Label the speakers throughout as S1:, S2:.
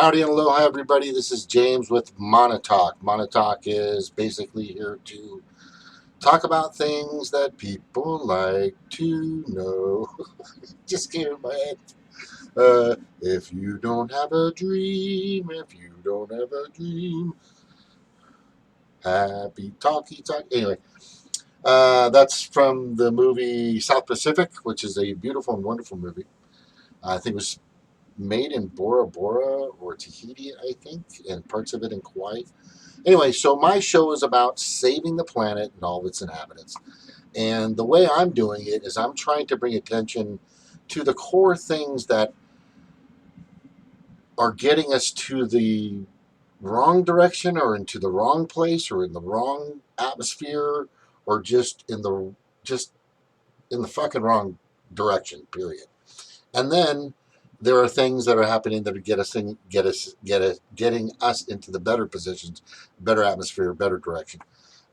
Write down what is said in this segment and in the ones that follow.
S1: Howdy and aloha, everybody. This is James with Monotalk. Monotalk is basically here to talk about things that people like to know. Just came in my head. If you don't have a dream, if you don't have a dream, happy talky talk. Anyway, that's from the movie South Pacific, which is a beautiful and wonderful movie. I think it was made in Bora Bora or Tahiti, I think, and parts of it in Kauai. Anyway, so my show is about saving the planet and all of its inhabitants. And the way I'm doing it is I'm trying to bring attention to the core things that are getting us to the wrong direction or into the wrong place or in the wrong atmosphere or just in the fucking wrong direction, period. And then there are things that are happening that are getting us into the better positions, better atmosphere, better direction.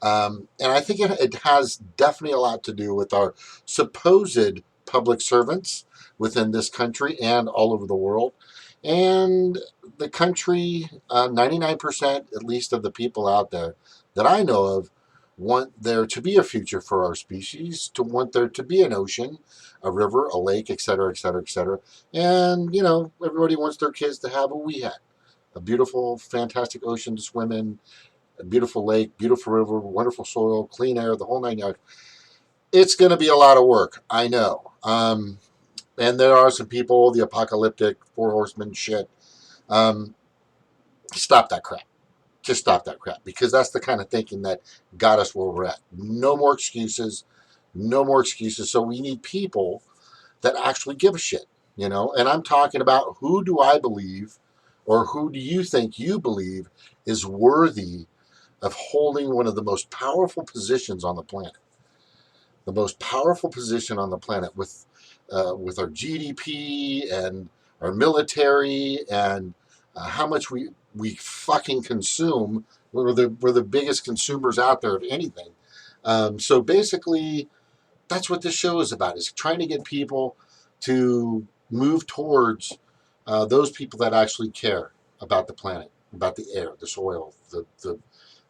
S1: And I think it has definitely a lot to do with our supposed public servants within this country and all over the world. And the country, 99% at least of the people out there that I know of, want there to be a future for our species, to want there to be an ocean, a river, a lake, et cetera, et cetera, et cetera. And, everybody wants their kids to have what we had, a beautiful, fantastic ocean to swim in, a beautiful lake, beautiful river, wonderful soil, clean air, the whole nine yards. It's going to be a lot of work, I know. And there are some people, the apocalyptic, four horsemen shit. Stop that crap. Just stop that crap, because that's the kind of thinking that got us where we're at. No more excuses. No more excuses. So we need people that actually give a shit, And I'm talking about, who do I believe, or who do you think you believe is worthy of holding one of the most powerful positions on the planet? The most powerful position on the planet with our GDP and our military and how much we fucking consume. We're the biggest consumers out there of anything. So basically, that's what this show is about, is trying to get people to move towards those people that actually care about the planet, about the air, the soil,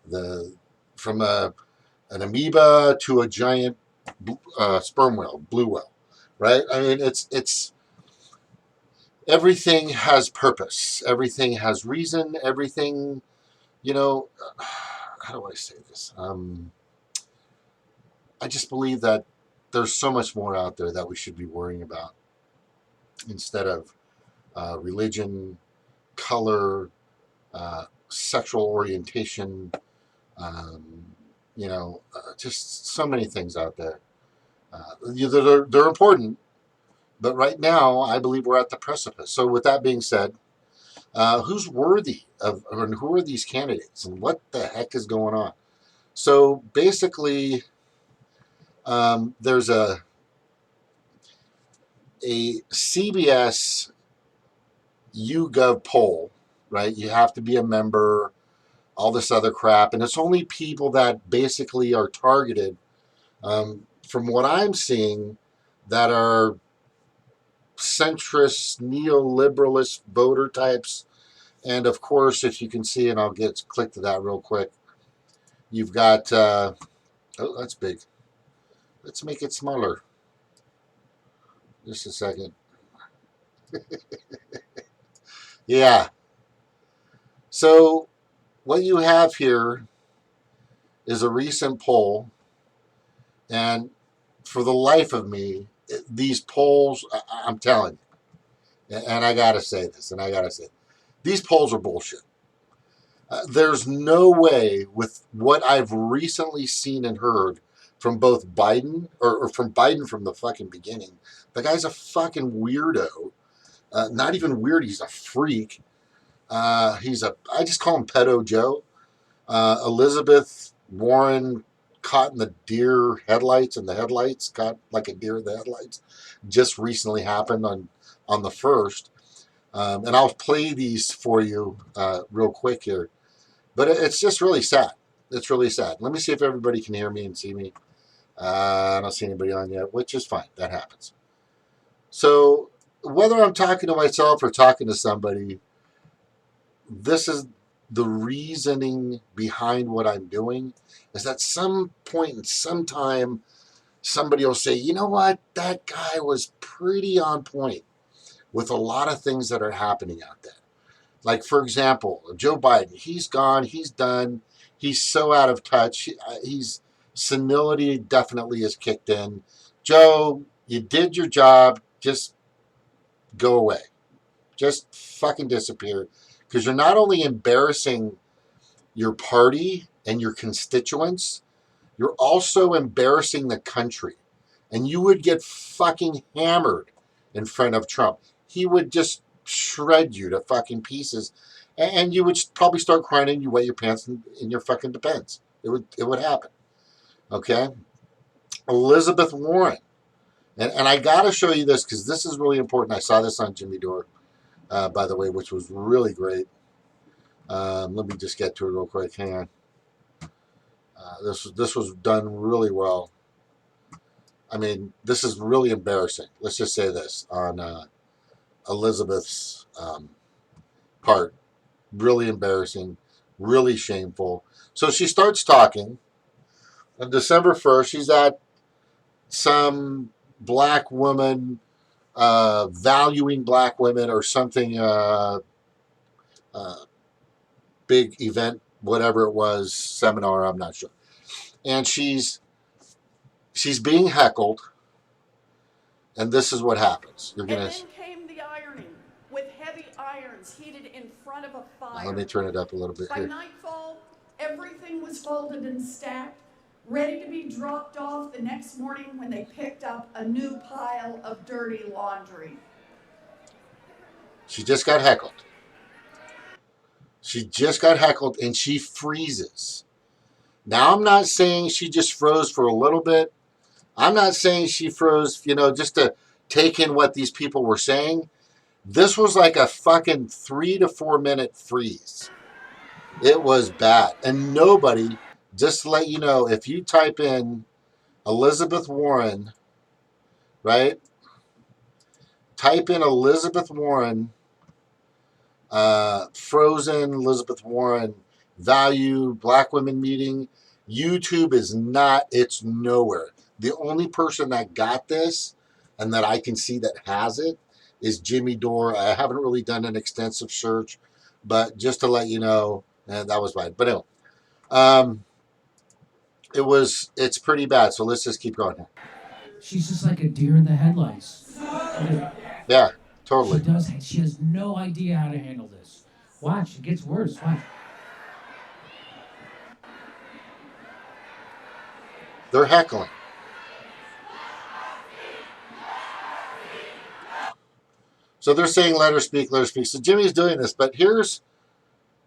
S1: the from an amoeba to a giant sperm whale, blue whale, right? I mean, it's everything has purpose, everything has reason, everything, you know. How do I say this? I just believe that there's so much more out there that we should be worrying about instead of religion, color, sexual orientation, just so many things out there. They're important, but right now I believe we're at the precipice. So with that being said, who's worthy of, and who are these candidates, and what the heck is going on? So basically, there's a CBS YouGov poll, right? You have to be a member, all this other crap, and it's only people that basically are targeted, from what I'm seeing, that are centrist, neoliberalist voter types. And of course, if you can see, and I'll click to that real quick, you've got, oh, that's big. Let's make it smaller. Just a second. Yeah. So what you have here is a recent poll, and for the life of me, these polls, I'm telling you, and I gotta say this, these polls are bullshit. There's no way, with what I've recently seen and heard from both Biden, or from Biden from the fucking beginning. The guy's a fucking weirdo. Not even weird, he's a freak. I just call him Pedo Joe. Elizabeth Warren caught in the deer headlights, and the headlights caught like a deer in the headlights. Just recently happened on the 1st. And I'll play these for you real quick here. But it's just really sad. It's really sad. Let me see if everybody can hear me and see me. I don't see anybody on yet, which is fine. That happens. So whether I'm talking to myself or talking to somebody, this is the reasoning behind what I'm doing, is at some point in some time, somebody will say, you know what, that guy was pretty on point with a lot of things that are happening out there. Like, for example, Joe Biden, he's gone, he's done, he's so out of touch. He's senility definitely has kicked in. Joe, you did your job, just go away. Just fucking disappear. Because you're not only embarrassing your party and your constituents, you're also embarrassing the country. And you would get fucking hammered in front of Trump. He would just shred you to fucking pieces. And you would probably start crying and you wet your pants in your fucking defense. It would happen. Okay? Elizabeth Warren. And I got to show you this because this is really important. I saw this on Jimmy Dore, by the way, which was really great. Let me just get to it real quick. Hang on. This was done really well. I mean, this is really embarrassing. Let's just say this on Elizabeth's part. Really embarrassing, really shameful. So she starts talking. On December 1st, she's at some black woman, valuing black women or something, big event, whatever it was, seminar, I'm not sure. And she's being heckled, and this is what happens.
S2: And then came the ironing with heavy irons heated in front of a fire.
S1: Let me turn it up a little bit here.
S2: By nightfall, everything was folded and stacked, ready to be dropped off the next morning when they picked up a new pile of dirty laundry.
S1: She just got heckled. She just got heckled, and she freezes. Now, I'm not saying she just froze for a little bit. I'm not saying she froze, just to take in what these people were saying. This was like a fucking 3 to 4 minute freeze. It was bad. And nobody, just to let you know, if you type in Elizabeth Warren, right? Type in Elizabeth Warren, frozen Elizabeth Warren, value, black women meeting. YouTube is not, it's nowhere. The only person that got this and that I can see that has it is Jimmy Dore. I haven't really done an extensive search, but just to let you know, and that was mine. But anyway, it's pretty bad. So let's just keep going here.
S3: She's just like a deer in the headlights.
S1: Yeah, totally.
S3: She has no idea how to handle this. Watch, it gets worse. Watch.
S1: They're heckling. So they're saying, let her speak, let her speak. So Jimmy's doing this, but here's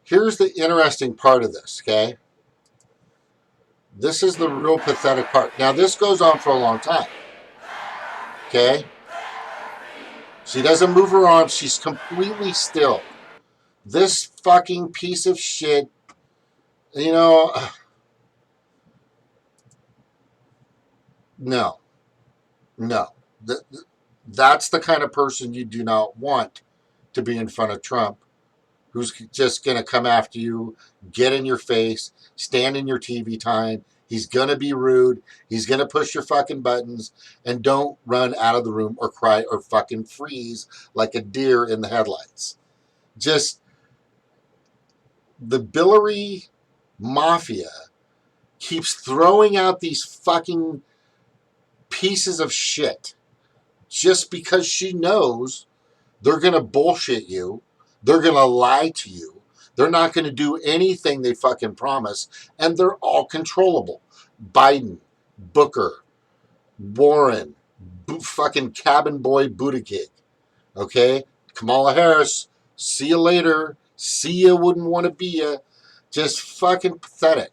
S1: the interesting part of this, okay? This is the real pathetic part. Now, this goes on for a long time, okay? She doesn't move her arms. She's completely still. This fucking piece of shit, no. That's the kind of person you do not want to be in front of Trump, who's just going to come after you, get in your face, stand in your TV time. He's going to be rude. He's going to push your fucking buttons, and don't run out of the room or cry or fucking freeze like a deer in the headlights. Just the Billary mafia keeps throwing out these fucking pieces of shit just because she knows they're going to bullshit you. They're going to lie to you. They're not going to do anything they fucking promise. And they're all controllable. Biden, Booker, Warren, fucking cabin boy Buttigieg. Okay? Kamala Harris, see you later. See you, wouldn't want to be ya. Just fucking pathetic.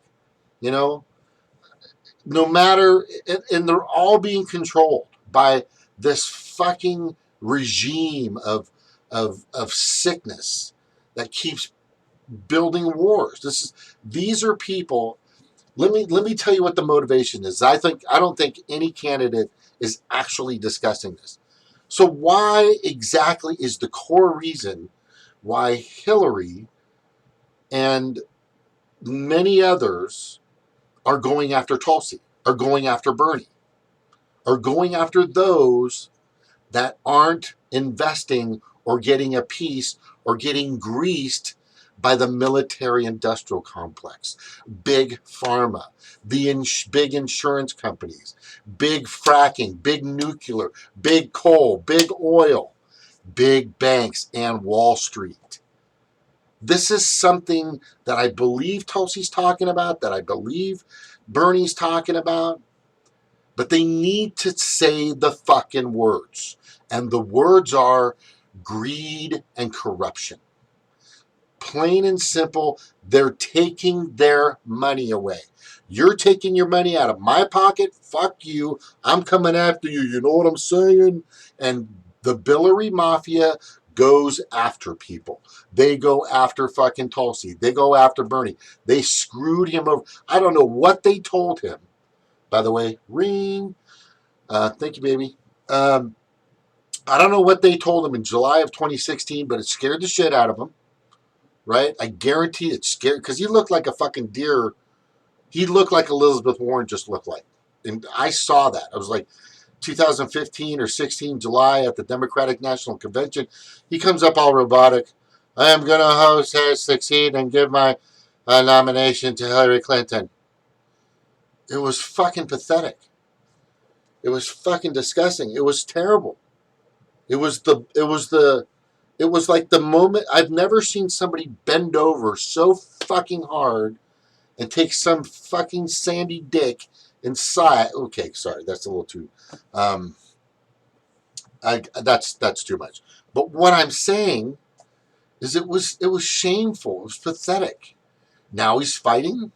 S1: No matter, and they're all being controlled by this fucking regime of sickness that keeps building wars. These are people. Let me tell you what the motivation is. I don't think any candidate is actually discussing this. So why exactly is the core reason why Hillary And many others are going after Tulsi, are going after Bernie, are going after those that aren't investing or getting a piece or getting greased by the military industrial complex, big pharma, the big insurance companies, big fracking, big nuclear, big coal, big oil, big banks, and Wall Street. This is something that I believe Tulsi's talking about, that I believe Bernie's talking about, but they need to say the fucking words. And the words are greed and corruption. Plain and simple, they're taking their money away. You're taking your money out of my pocket. Fuck you. I'm coming after you. You know what I'm saying? And the Billary Mafia goes after people. They go after fucking Tulsi. They go after Bernie. They screwed him over. I don't know what they told him. By the way, ring. Thank you, baby. I don't know what they told him in July of 2016, but it scared the shit out of him. Right? I guarantee it scared, because he looked like a fucking deer. He looked like Elizabeth Warren just looked like. And I saw that. I was like 2015 or 16 July at the Democratic National Convention. He comes up all robotic. I am going to host, succeed, and give my nomination to Hillary Clinton. It was fucking pathetic. It was fucking disgusting. It was terrible. It was like the moment. I've never seen somebody bend over so fucking hard and take some fucking sandy dick inside. Okay, sorry, that's a little too. That's too much. But what I'm saying is, it was shameful. It was pathetic. Now he's fighting.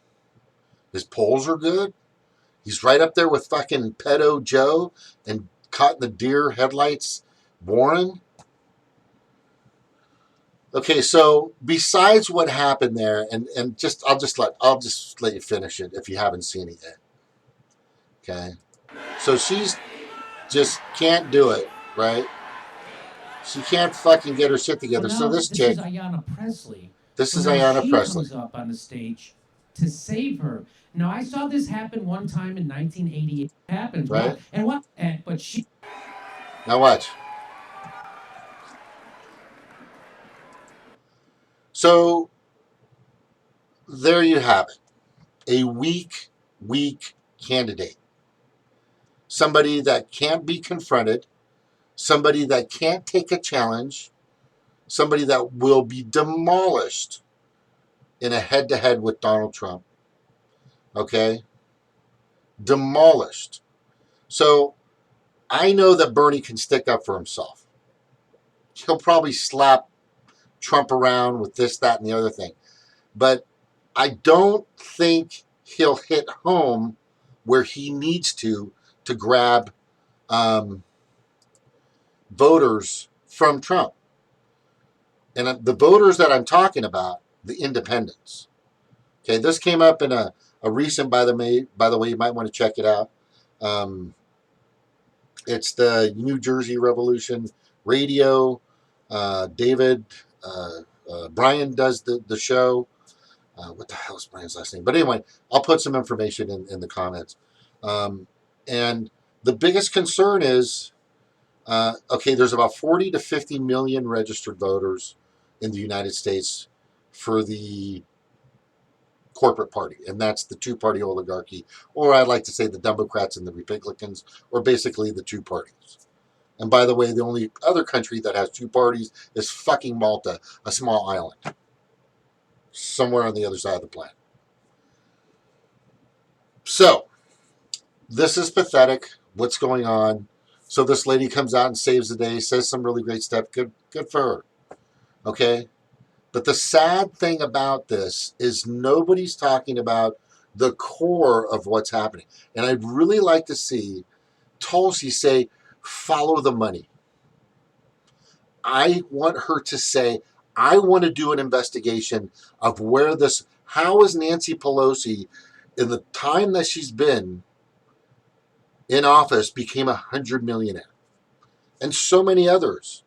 S1: His polls are good. He's right up there with fucking pedo Joe and caught in the deer headlights Warren. Okay, so besides what happened there, and just I'll just let you finish it if you haven't seen it yet. Okay, so she's just can't do it, right? She can't fucking get her shit together. So this chick,
S3: is Ayanna Presley.
S1: this is
S3: now
S1: Ayanna
S3: she
S1: Presley.
S3: comes up on the stage to save her. Now I saw this happen one time in 1988. It happened,
S1: Right?
S3: But she.
S1: Now watch. So there you have it. A weak candidate. Somebody that can't be confronted. Somebody that can't take a challenge. Somebody that will be demolished in a head-to-head with Donald Trump. Okay? Demolished. So I know that Bernie can stick up for himself. He'll probably slap Trump around with this, that, and the other thing. But I don't think he'll hit home where he needs to grab voters from Trump. And the voters that I'm talking about, the independents. Okay, this came up in a recent, by the way, you might want to check it out. It's the New Jersey Revolution Radio. David, Brian does the show. What the hell is Brian's last name? But anyway, I'll put some information in the comments. And the biggest concern is, okay, there's about 40 to 50 million registered voters in the United States for the corporate party, and that's the two-party oligarchy, or I'd like to say the Democrats and the Republicans, or basically the two parties. And by the way, the only other country that has two parties is fucking Malta, a small island somewhere on the other side of the planet. So this is pathetic. What's going on? So this lady comes out and saves the day, says some really great stuff. Good for her. Okay? But the sad thing about this is nobody's talking about the core of what's happening. And I'd really like to see Tulsi say, follow the money. I want her to say, I want to do an investigation of where this, how is Nancy Pelosi, in the time that she's been in office, became a 100 millionaire. And so many others.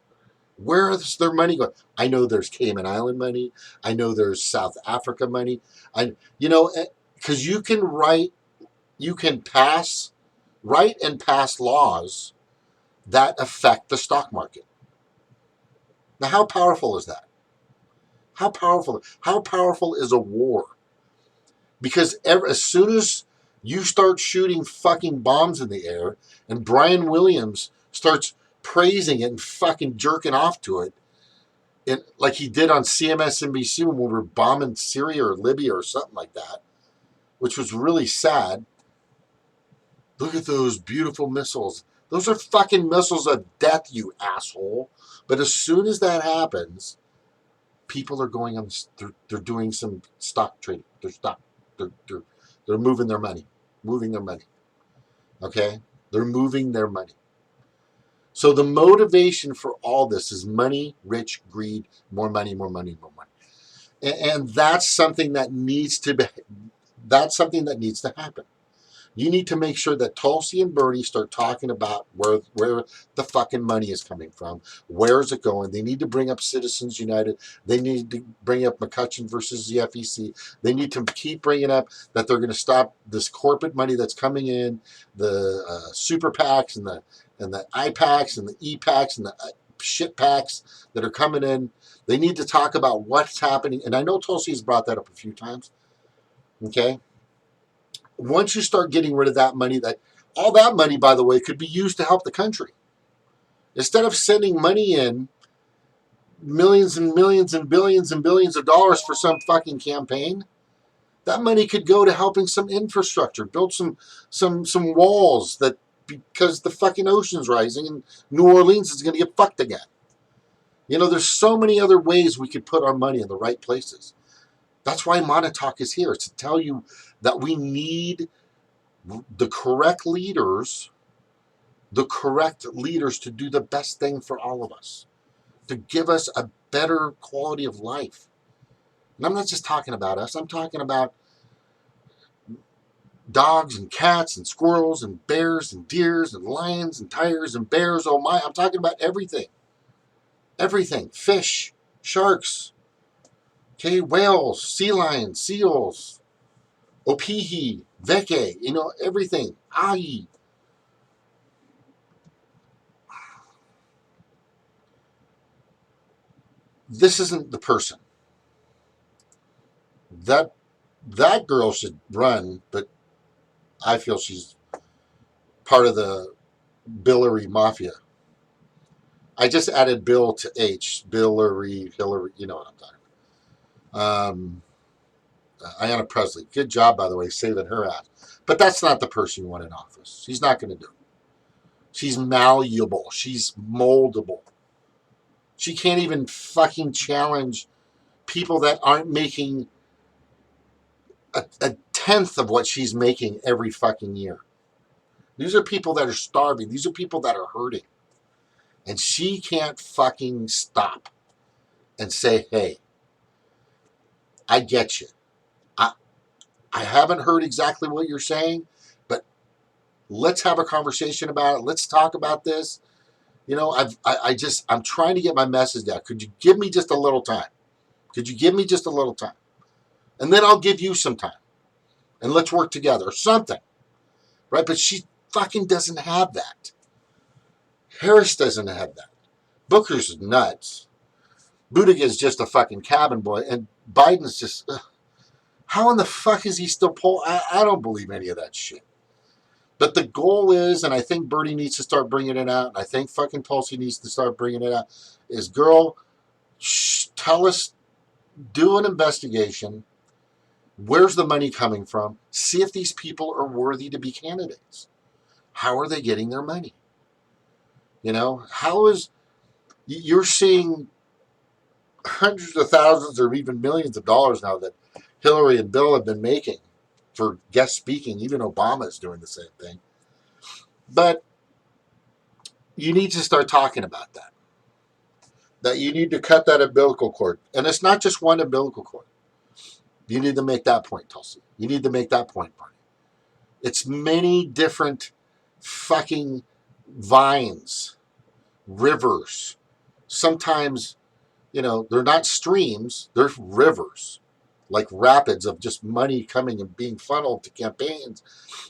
S1: Where is their money going? I know there's Cayman Island money. I know there's South Africa money. Because you can write, you can write and pass laws that affect the stock market. Now, how powerful is that? How powerful is a war? Because as soon as you start shooting fucking bombs in the air and Brian Williams starts praising it and fucking jerking off to it, like he did on CMS-NBC when we were bombing Syria or Libya or something like that, which was really sad. Look at those beautiful missiles. Those are fucking missiles of death, you asshole. But as soon as that happens, people are going on. They're doing some stock trading. They're moving their money, Okay, they're moving their money. So the motivation for all this is money, rich, greed, more money, more money, more money, and that's something that needs to be. That's something that needs to happen. You need to make sure that Tulsi and Bernie start talking about where the fucking money is coming from. Where is it going? They need to bring up Citizens United. They need to bring up McCutcheon versus the FEC. They need to keep bringing up that they're going to stop this corporate money that's coming in, the super PACs and the IPACs and the EPACs and the shit PACs that are coming in. They need to talk about what's happening. And I know Tulsi's brought that up a few times. Okay? Once you start getting rid of that money, all that money, by the way, could be used to help the country. Instead of sending money in, millions and millions and billions of dollars for some fucking campaign, that money could go to helping some infrastructure, build some walls that, because the fucking ocean's rising and New Orleans is going to get fucked again. There's so many other ways we could put our money in the right places. That's why Montauk is here, to tell you that we need the correct leaders to do the best thing for all of us, to give us a better quality of life. And I'm not just talking about us. I'm talking about dogs and cats and squirrels and bears and deers and lions and tigers and bears. Oh my, I'm talking about everything. Everything. Fish, sharks, okay, whales, sea lions, seals, opihi, veke, everything. Ahi. This isn't the person. That girl should run, but I feel she's part of the Billary Mafia. I just added Bill to H. Billary, Hillary, you know what I'm talking about. Ayanna Presley. Good job, by the way, saving her ass. But that's not the person you want in office. She's not going to do it. She's malleable. She's moldable. She can't even fucking challenge people that aren't making a tenth of what she's making every fucking year. These are people that are starving. These are people that are hurting. And she can't fucking stop and say, hey, I get you. I haven't heard exactly what you're saying, but let's have a conversation about it. Let's talk about this. I'm trying to get my message out. Could you give me just a little time? And then I'll give you some time. And let's work together or something. Right? But she fucking doesn't have that. Harris doesn't have that. Booker's nuts. Buttigieg's just a fucking cabin boy. And Biden's just... how in the fuck is he still polling? I don't believe any of that shit. But the goal is, and I think Bernie needs to start bringing it out, and I think fucking Tulsi needs to start bringing it out, is, girl, tell us, do an investigation. Where's the money coming from? See if these people are worthy to be candidates. How are they getting their money? You're seeing hundreds of thousands or even millions of dollars now that Hillary and Bill have been making for guest speaking. Even Obama is doing the same thing. But you need to start talking about that. That you need to cut that umbilical cord. And it's not just one umbilical cord. You need to make that point, Tulsi. You need to make that point, Barney. It's many different fucking vines, rivers, sometimes, they're not streams, they're rivers, like rapids of just money coming and being funneled to campaigns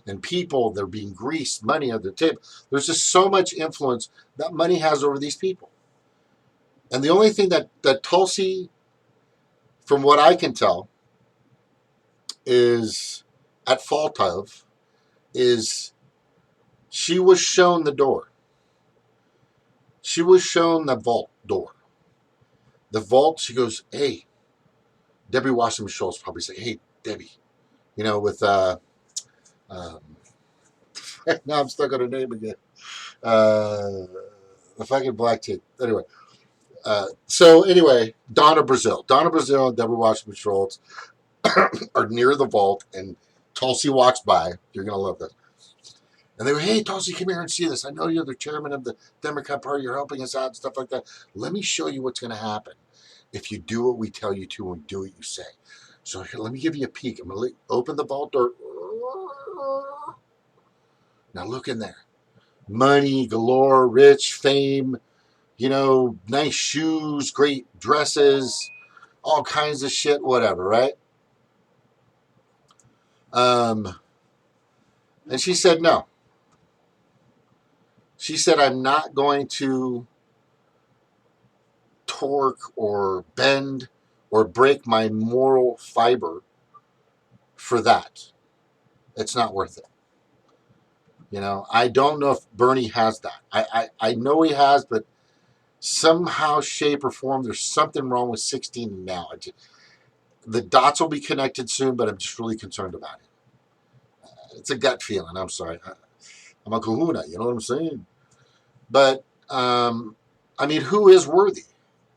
S1: and people. They're being greased, money on their table. There's just so much influence that money has over these people. And the only thing that Tulsi, from what I can tell, is at fault of is she was shown the door. She was shown the vault door. The vault, she goes, hey, Debbie Wasserman Schultz probably say, hey, Debbie, with, um, now I'm stuck on her name again. The fucking black chick. Anyway, Donna Brazile. Donna Brazile and Deborah Wasserman Schultz are near the vault, and Tulsi walks by. You're going to love this. And they go, hey, Tulsi, come here and see this. I know you're the chairman of the Democrat Party. You're helping us out and stuff like that. Let me show you what's going to happen if you do what we tell you to and do what you say. So here, let me give you a peek. I'm going to open the vault door. Now look in there. Money galore, rich, fame, nice shoes, great dresses, all kinds of shit, whatever, right? And she said no. She said, I'm not going to torque or bend or break my moral fiber for that. It's not worth it. I don't know if Bernie has that. I know he has, but somehow, shape, or form, there's something wrong with 16 now. The dots will be connected soon, but I'm just really concerned about it. It's a gut feeling. I'm sorry. I'm a kahuna, you know what I'm saying? But, who is worthy?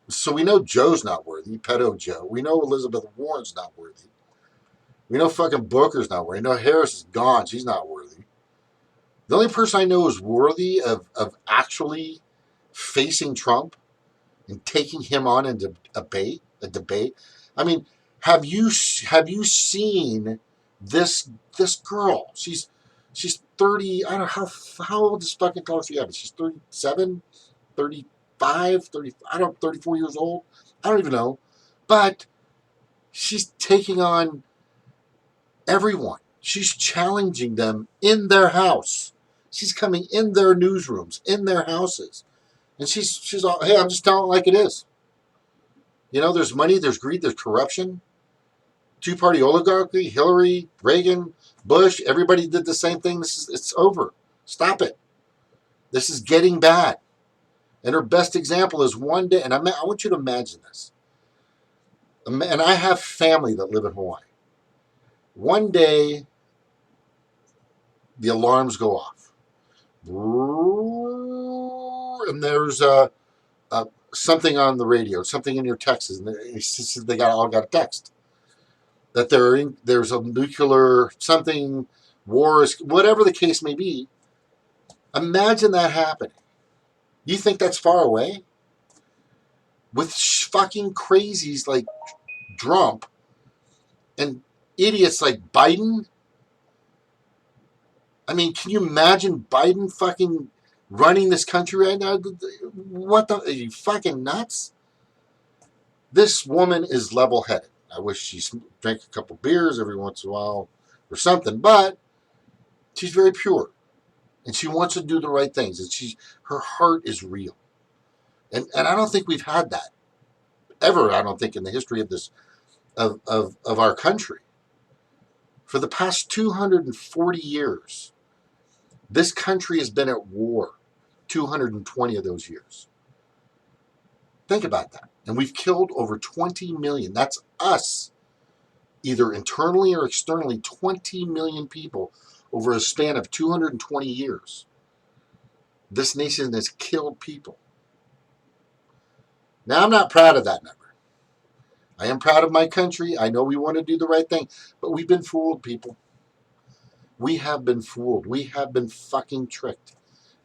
S1: So we know Joe's not worthy, pedo Joe. We know Elizabeth Warren's not worthy. We know fucking Booker's not worthy. We know Harris is gone. She's not worthy. The only person I know is worthy of actually facing Trump and taking him on in a debate. Have you seen this girl? She's 30. I don't know how old is fucking Tulsi Gabbard. She's 37, 35, 30. 34 years old. I don't even know, but she's taking on everyone. She's challenging them in their house. She's coming in their newsrooms, in their houses. And she's all, hey, I'm just telling it like it is. There's money, there's greed, there's corruption. Two-party oligarchy, Hillary, Reagan, Bush, everybody did the same thing. It's over. Stop it. This is getting bad. And her best example is one day, and I want you to imagine this. And I have family that live in Hawaii. One day, the alarms go off. And there's something on the radio, something in your text, and they all got a text that there's a nuclear something, war, whatever the case may be. Imagine that happening. You think that's far away? With fucking crazies like Trump and idiots like Biden? Can you imagine Biden fucking running this country right now? What the? Are you fucking nuts? This woman is level-headed. I wish she drank a couple beers every once in a while or something, but she's very pure. And she wants to do the right things. And her heart is real. And I don't think we've had that ever, I don't think, in the history of this of our country. For the past 240 years, this country has been at war 220 of those years. Think about that. And we've killed over 20 million. That's us, either internally or externally, 20 million people over a span of 220 years. This nation has killed people. Now, I'm not proud of that number. I am proud of my country. I know we want to do the right thing, but we've been fooled, people. We have been fooled. We have been fucking tricked.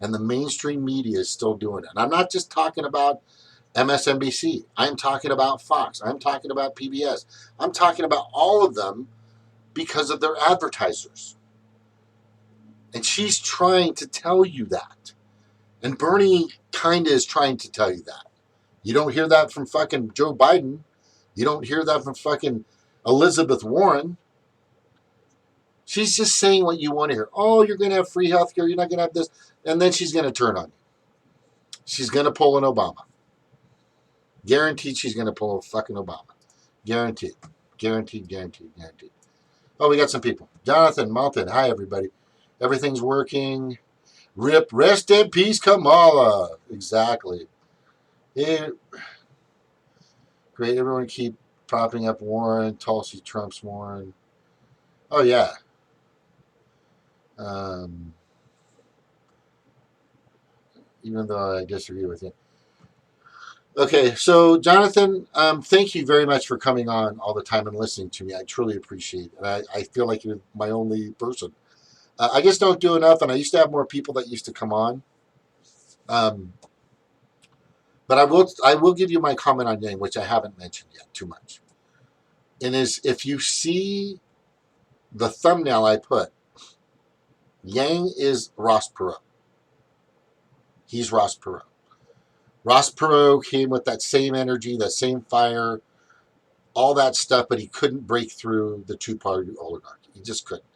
S1: And the mainstream media is still doing it. And I'm not just talking about MSNBC. I'm talking about Fox. I'm talking about PBS. I'm talking about all of them because of their advertisers. And she's trying to tell you that. And Bernie kind of is trying to tell you that. You don't hear that from fucking Joe Biden. You don't hear that from fucking Elizabeth Warren. She's just saying what you want to hear. Oh, you're going to have free healthcare. You're not going to have this. And then she's going to turn on you. She's going to pull an Obama. Guaranteed she's going to pull a fucking Obama. Guaranteed. Guaranteed, guaranteed, guaranteed. Oh, we got some people. Jonathan Malton. Hi, everybody. Everything's working. Rip. Rest in peace, Kamala. Exactly. It, great. Everyone keep propping up Warren. Tulsi Trump's Warren. Oh, yeah. Even though I disagree with you. Okay, so Jonathan, thank you very much for coming on all the time and listening to me. I truly appreciate it. And I feel like you're my only person. I just don't do enough, and I used to have more people that used to come on. But I will give you my comment on Yang, which I haven't mentioned yet too much. And is if you see the thumbnail I put, Yang is Ross Perot. He's Ross Perot. Ross Perot came with that same energy, that same fire, all that stuff, but he couldn't break through the two-party oligarchy. He just couldn't.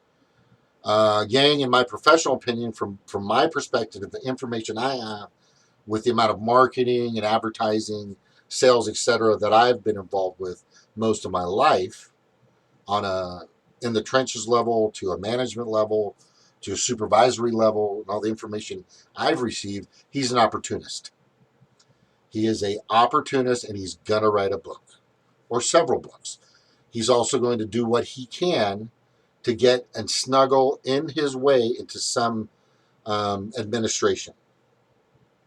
S1: Yang, in my professional opinion, from my perspective, the information I have, with the amount of marketing and advertising, sales, etc., that I've been involved with most of my life, in the trenches level, to a management level, to a supervisory level, and all the information I've received, he's an opportunist. He is an opportunist, and he's going to write a book or several books. He's also going to do what he can to get and snuggle in his way into some administration.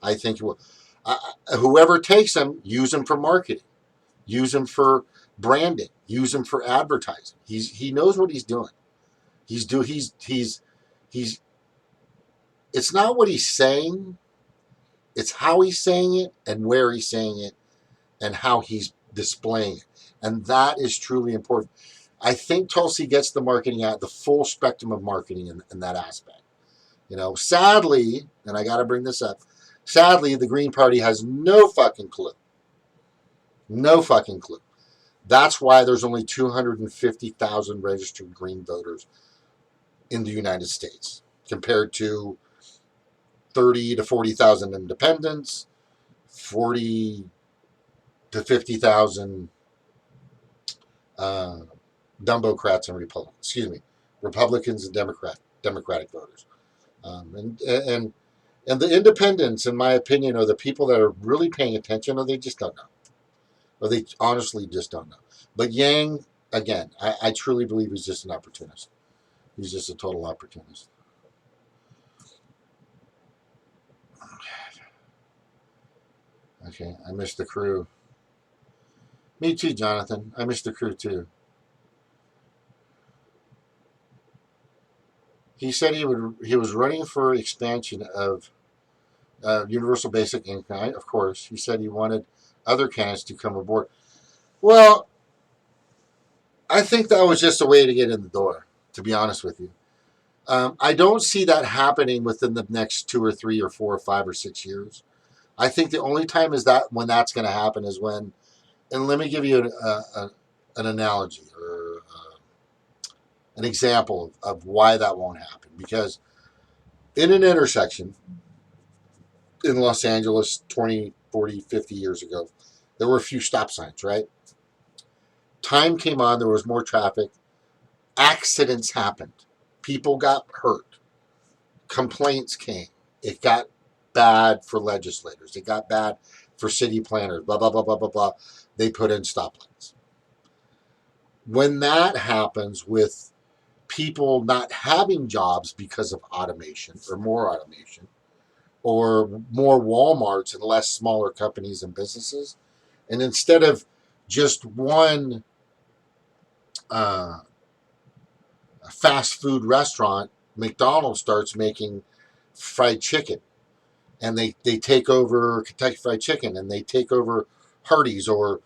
S1: I think he will. Whoever takes him, use him for marketing, use him for branding, use him for advertising. He knows what he's doing. He's it's not what he's saying, it's how he's saying it and where he's saying it and how he's displaying it. And that is truly important. I think Tulsi gets the marketing out, the full spectrum of marketing in that aspect. Sadly, and I got to bring this up, sadly, the Green Party has no fucking clue. No fucking clue. That's why there's only 250,000 registered Green voters in the United States compared to 30 to 40,000 independents, 40 to 50,000 Democrats and Republicans and Democratic voters. And the independents, in my opinion, are the people that are really paying attention, or they just don't know. Or they honestly just don't know. But Yang, again, I truly believe he's just an opportunist. He's just a total opportunist. Okay, I missed the crew. Me too, Jonathan. I missed the crew too. He said he was running for expansion of universal basic income. Of course, he said he wanted other candidates to come aboard. Well, I think that was just a way to get in the door, to be honest with you. I don't see that happening within the next 2 or 3 or 4 or 5 or 6 years. I think the only time when that's going to happen is when, and let me give you an analogy or an example of why that won't happen. Because in an intersection in Los Angeles 20, 40, 50 years ago, there were a few stop signs, right? Time came on, there was more traffic. Accidents happened. People got hurt. Complaints came. It got bad for legislators. It got bad for city planners. Blah, blah, blah, blah, blah, blah. They put in stoplights. When that happens with people not having jobs because of automation or more automation or more Walmarts and less smaller companies and businesses, and instead of just one fast food restaurant, McDonald's starts making fried chicken, and they take over Kentucky Fried Chicken, and they take over Hardee's or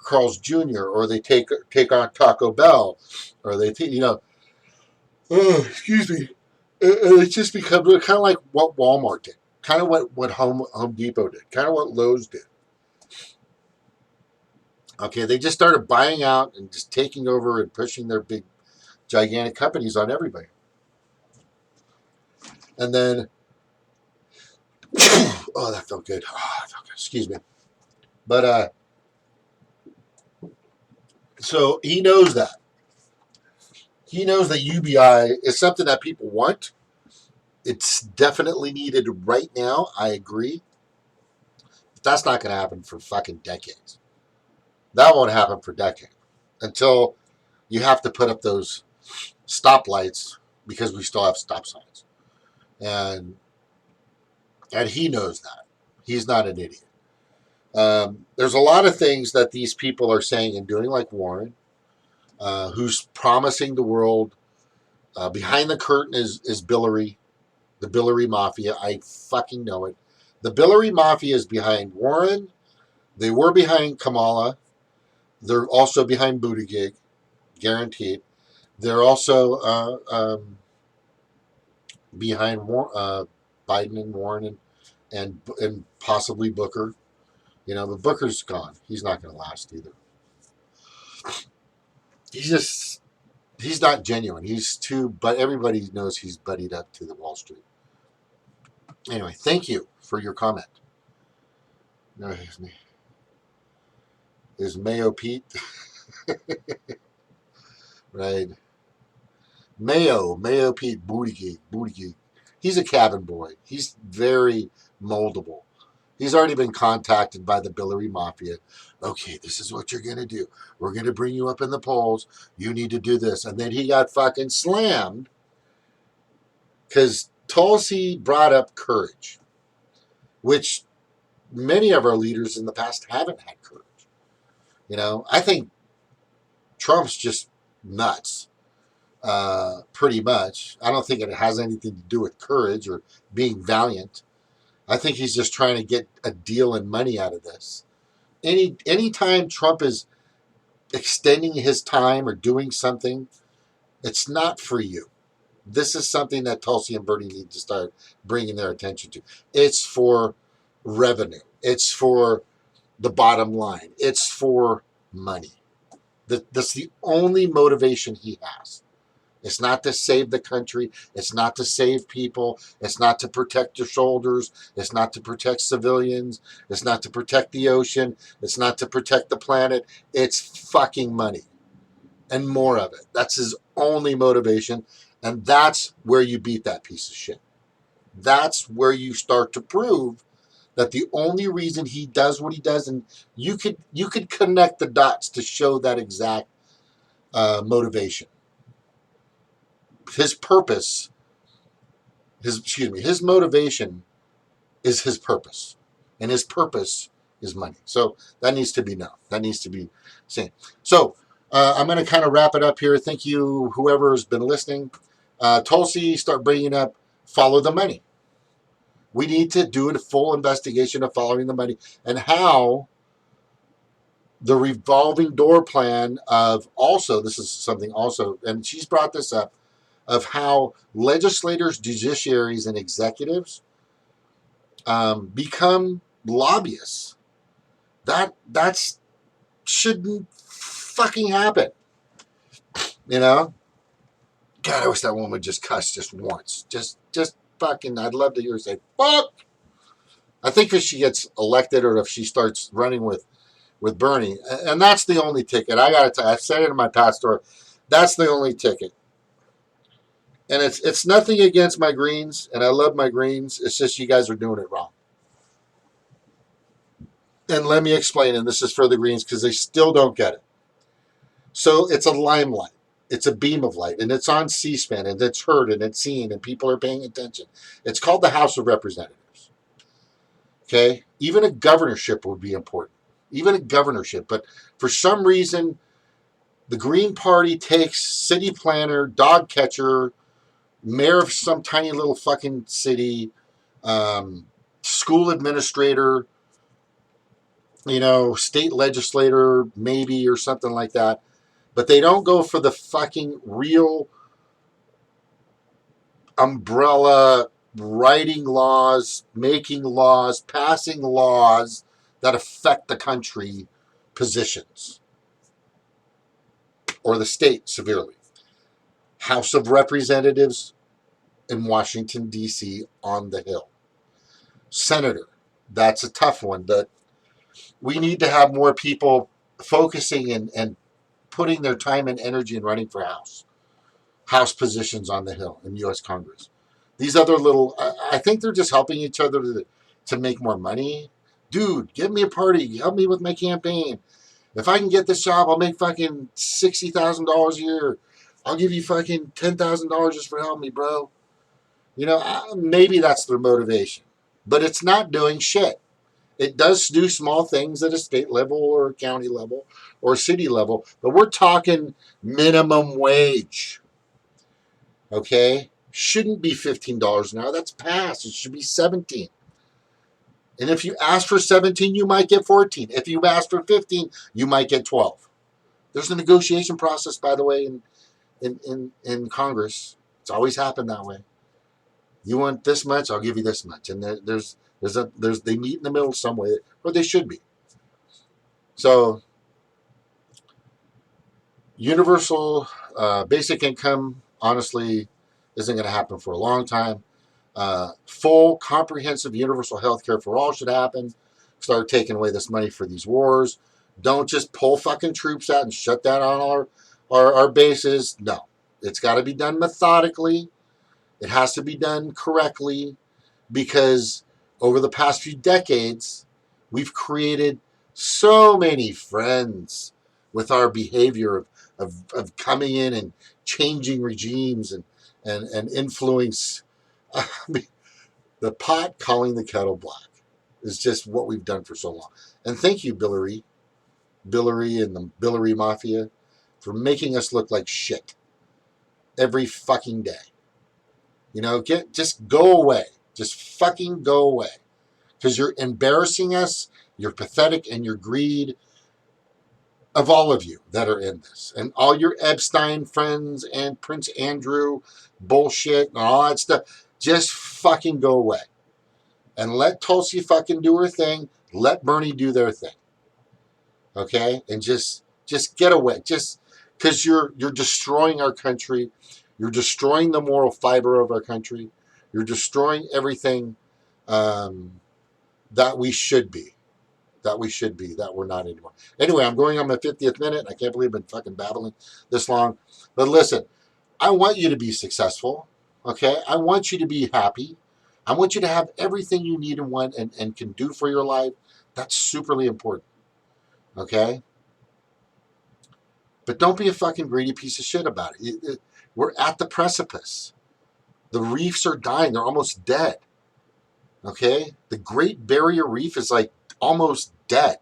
S1: Carl's Jr., or they take on Taco Bell, or they excuse me, it's just become kind of like what Walmart did, kind of what Home Depot did, kind of what Lowe's did. Okay, they just started buying out and just taking over and pushing their big, gigantic companies on everybody. And then, oh, that felt good. Oh, that felt good. Excuse me. But so he knows that. He knows that UBI is something that people want. It's definitely needed right now. I agree. But that's not going to happen for fucking decades. That won't happen for decades until you have to put up those stoplights because we still have stop signs. And he knows that. He's not an idiot. There's a lot of things that these people are saying and doing, like Warren, who's promising the world. Behind the curtain is Billary, the Billary Mafia. I fucking know it. The Billary Mafia is behind Warren. They were behind Kamala. They're also behind Buttigieg, guaranteed. They're also behind Biden and Warren and possibly Booker. You know, but Booker's gone. He's not going to last either. He's not genuine. He's too, but everybody knows he's buddied up to the Wall Street. Anyway, thank you for your comment. No, is Mayo Pete? Right. Mayo Pete Buttigieg. He's a cabin boy. He's very moldable. He's already been contacted by the Billary Mafia. Okay, this is what you're going to do. We're going to bring you up in the polls. You need to do this. And then he got fucking slammed because Tulsi brought up courage, which many of our leaders in the past haven't had courage. You know, I think Trump's just nuts, pretty much. I don't think it has anything to do with courage or being valiant. I think he's just trying to get a deal and money out of this. Anytime Trump is extending his time or doing something, it's not for you. This is something that Tulsi and Bernie need to start bringing their attention to. It's for revenue. It's for the bottom line. It's for money. That's the only motivation he has. It's not to save the country. It's not to save people. It's not to protect your shoulders. It's not to protect civilians. It's not to protect the ocean. It's not to protect the planet. It's fucking money and more of it. That's his only motivation. And that's where you beat that piece of shit. That's where you start to prove that the only reason he does what he does, and you could connect the dots to show that exact motivation. His purpose, his motivation is his purpose, and his purpose is money. So that needs to be known. That needs to be seen. So I'm going to kind of wrap it up here. Thank you, whoever's been listening. Tulsi, start bringing up follow the money. We need to do a full investigation of following the money and how the revolving door plan of also, this is something also, and she's brought this up, of how legislators, judiciaries, and executives become lobbyists. That's shouldn't fucking happen. You know? God, I wish that woman would just cuss just once. Just fucking, I'd love to hear her say, fuck! I think if she gets elected or if she starts running with Bernie, and that's the only ticket. I gotta tell you, I've said it in my past story, that's the only ticket. And it's nothing against my Greens, and I love my Greens. It's just you guys are doing it wrong. And let me explain, and this is for the Greens because they still don't get it. So it's a limelight. It's a beam of light, and it's on C-SPAN, and it's heard, and it's seen, and people are paying attention. It's called the House of Representatives. Okay? Even a governorship would be important. Even a governorship. But for some reason, the Green Party takes city planner, dog catcher, mayor of some tiny little fucking city, school administrator, state legislator, maybe, or something like that. But they don't go for the fucking real umbrella, writing laws, making laws, passing laws that affect the country positions, or the state severely. House of Representatives in Washington, D.C. on the Hill. Senator, that's a tough one. That we need to have more people focusing and putting their time and energy in running for House positions on the Hill in U.S. Congress. These other little, I think they're just helping each other to make more money. Dude, give me a party. Help me with my campaign. If I can get this job, I'll make fucking $60,000 a year. I'll give you fucking $10,000 just for helping me, bro. You know, maybe that's their motivation. But it's not doing shit. It does do small things at a state level or a county level or a city level, but we're talking minimum wage. Okay? Shouldn't be $15 an hour. That's past. It should be 17. And if you ask for 17, you might get 14. If you ask for 15, you might get 12. There's a negotiation process, by the way, in Congress. It's always happened that way. You want this much, I'll give you this much. And they meet in the middle some way, or they should be. So universal basic income, honestly, isn't going to happen for a long time. Full, comprehensive, universal health care for all should happen. Start taking away this money for these wars. Don't just pull fucking troops out and shut down all our bases. No. It's got to be done methodically. It has to be done correctly, because over the past few decades, we've created so many friends with our behavior of coming in and changing regimes and influence. I mean, the pot calling the kettle black is just what we've done for so long. And thank you, Billary and the Billary Mafia, for making us look like shit every fucking day. You know, just go away. Just fucking go away. Because you're embarrassing us, you're pathetic, and your greed of all of you that are in this. And all your Epstein friends and Prince Andrew bullshit and all that stuff. Just fucking go away. And let Tulsi fucking do her thing. Let Bernie do their thing. Okay? And just get away. Just because you're destroying our country. You're destroying the moral fiber of our country. You're destroying everything that we should be. That we're not anymore. Anyway, I'm going on my 50th minute. I can't believe I've been fucking babbling this long. But listen, I want you to be successful. Okay? I want you to be happy. I want you to have everything you need and want and can do for your life. That's superly important. Okay? But don't be a fucking greedy piece of shit about it. We're at the precipice. The reefs are dying. They're almost dead. Okay? The Great Barrier Reef is like almost dead.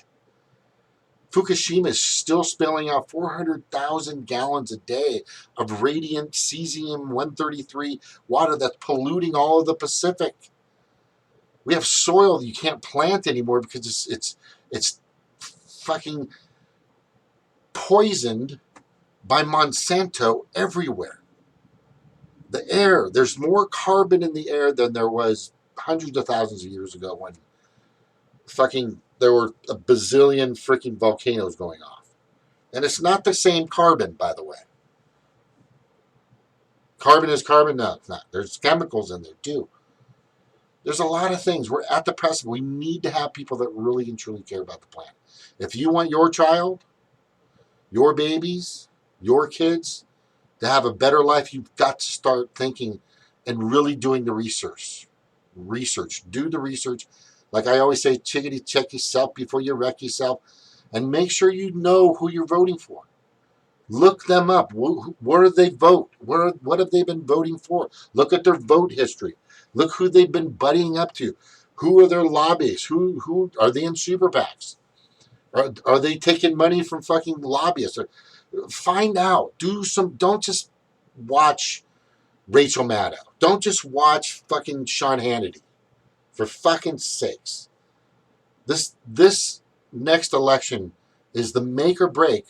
S1: Fukushima is still spilling out 400,000 gallons a day of radiant cesium-133 water that's polluting all of the Pacific. We have soil that you can't plant anymore because it's fucking poisoned by Monsanto everywhere. The air, there's more carbon in the air than there was hundreds of thousands of years ago when there were a bazillion freaking volcanoes going off. And it's not the same carbon, by the way. Carbon is carbon? No, it's not. There's chemicals in there too. There's a lot of things. We're at the precipice. We need to have people that really and truly care about the planet. If you want your child, your babies, your kids to have a better life, you've got to start thinking and really doing the research. Do the research. Like I always say, chickadee, check yourself before you wreck yourself. And make sure you know who you're voting for. Look them up. Where do they vote? What have they been voting for? Look at their vote history. Look who they've been buddying up to. Who are their lobbyists? Who are they in super PACs? Are they taking money from fucking lobbyists? Find out. Don't just watch Rachel Maddow. Don't just watch fucking Sean Hannity. For fucking sakes. This next election is the make or break.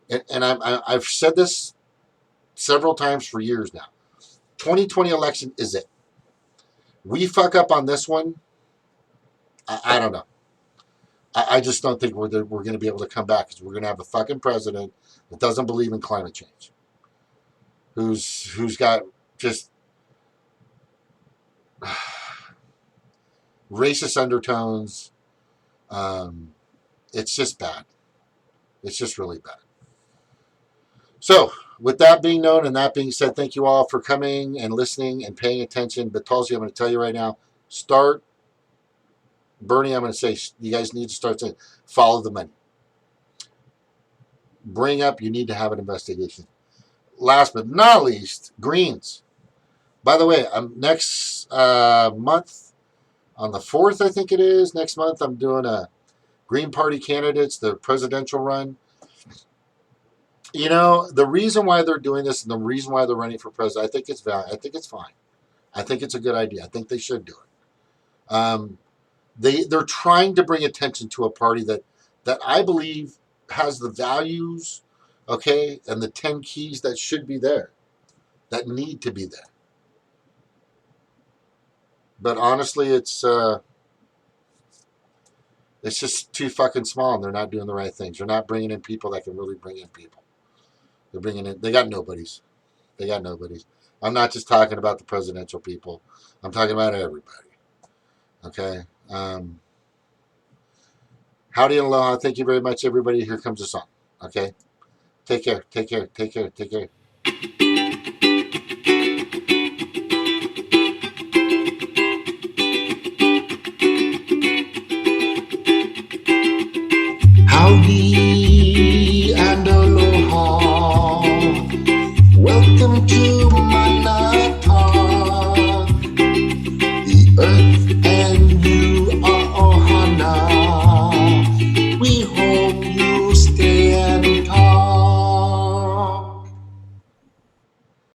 S1: And I've said this several times for years now. 2020 election is it. We fuck up on this one, I don't know. I just don't think we're going to be able to come back because we're going to have a fucking president that doesn't believe in climate change, who's got just racist undertones. It's just bad. It's just really bad. So, with that being known and that being said, thank you all for coming and listening and paying attention. But Tulsi, I'm going to tell you right now, start, Bernie, I'm going to say, you guys need to start saying, follow the money. Bring up, you need to have an investigation. Last but not least, Greens. By the way, I'm next month, on the 4th, I think it is, next month, I'm doing a Green Party candidates, the presidential run. You know, the reason why they're doing this and the reason why they're running for president, I think it's valid. I think it's fine. I think it's a good idea. I think they should do it. They're trying to bring attention to a party that I believe has the values, okay, and the 10 keys that should be there, that need to be there. But honestly, it's just too fucking small, and they're not doing the right things. They're not bringing in people that can really bring in people. They're bringing in. They got nobodies. They got nobodies. I'm not just talking about the presidential people. I'm talking about everybody. Okay. Howdy and aloha. Thank you very much, everybody. Here comes the song. Okay. Take care. Take care. Take care. Take care.